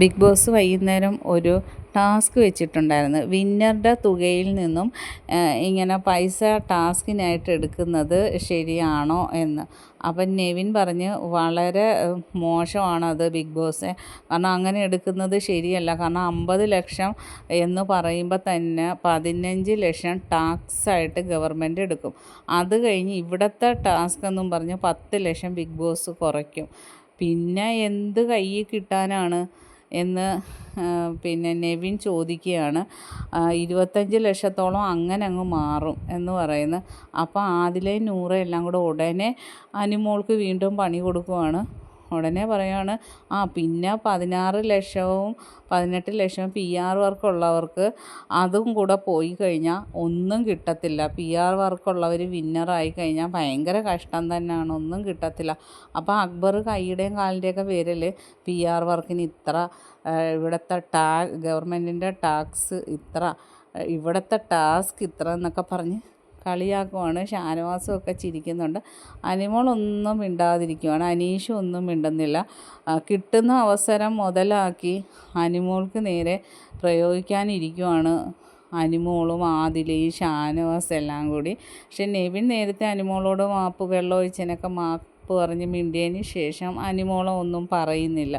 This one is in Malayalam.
ബിഗ് ബോസ് വൈകുന്നേരം ഒരു ടാസ്ക് വെച്ചിട്ടുണ്ടായിരുന്നു. വിന്നറുടെ തുകയിൽ നിന്നും ഇങ്ങനെ പൈസ ടാസ്കിനായിട്ട് എടുക്കുന്നത് ശരിയാണോ എന്ന്. അപ്പം നെവിൻ പറഞ്ഞ് വളരെ മോശമാണത് ബിഗ് ബോസ്. കാരണം അങ്ങനെ എടുക്കുന്നത് ശരിയല്ല. കാരണം 50 ലക്ഷം എന്ന് പറയുമ്പോൾ തന്നെ 15 ലക്ഷം ടാക്സായിട്ട് ഗവൺമെൻറ് എടുക്കും. അത് കഴിഞ്ഞ് ഇവിടുത്തെ ടാസ്ക് എന്നും പറഞ്ഞ് 10 ലക്ഷം ബിഗ് ബോസ് കുറയ്ക്കും. പിന്നെ എന്ത് കയ്യിൽ കിട്ടാനാണ് എന്ന് പിന്നെ നെവിൻ ചോദിക്കുകയാണ്. 25 ലക്ഷത്തോളം അങ്ങനെ അങ്ങ് മാറും എന്ന് പറയുന്നു. അപ്പോൾ ആദിലയും നൂറയും എല്ലാം കൂടെ ഉടനെ അനുമോൾക്ക് വീണ്ടും പണി കൊടുക്കുവാണ്. ഉടനെ പറയുകയാണ്, പിന്നെ 16 ലക്ഷവും 18 ലക്ഷവും PR വർക്കുള്ളവർക്ക് അതും കൂടെ പോയി കഴിഞ്ഞാൽ ഒന്നും കിട്ടത്തില്ല. PR വർക്കുള്ളവർ വിന്നറായി കഴിഞ്ഞാൽ ഭയങ്കര കഷ്ടം തന്നെയാണ്, ഒന്നും കിട്ടത്തില്ല. അപ്പോൾ അക്ബർ കൈയുടെയും കാലിൻ്റെയൊക്കെ പേരിൽ PR വർക്കിന് ഇത്ര, ഇവിടുത്തെ ഗവൺമെൻറ്റിൻ്റെ ടാക്സ് ഇത്ര, ഇവിടുത്തെ ടാസ്ക് ഇത്ര എന്നൊക്കെ പറഞ്ഞ് കളിയാക്കുവാണ്. ഷാനവാസുമൊക്കെ ചിരിക്കുന്നുണ്ട്. അനിമോളൊന്നും മിണ്ടാതിരിക്കുവാണ്. അനീഷും ഒന്നും മിണ്ടുന്നില്ല. കിട്ടുന്ന അവസരം മുതലാക്കി അനിമോൾക്ക് നേരെ പ്രയോഗിക്കാനിരിക്കുവാണ് അനിമോളും ആദിലയും ഷാനവാസ് എല്ലാം കൂടി. പക്ഷെ നെവിൻ നേരത്തെ അനിമോളോട് വെള്ളമൊഴിച്ചതിനൊക്കെ മാപ്പ് പറഞ്ഞ് മിണ്ടിയതിന് ശേഷം അനിമോളെ ഒന്നും പറയുന്നില്ല.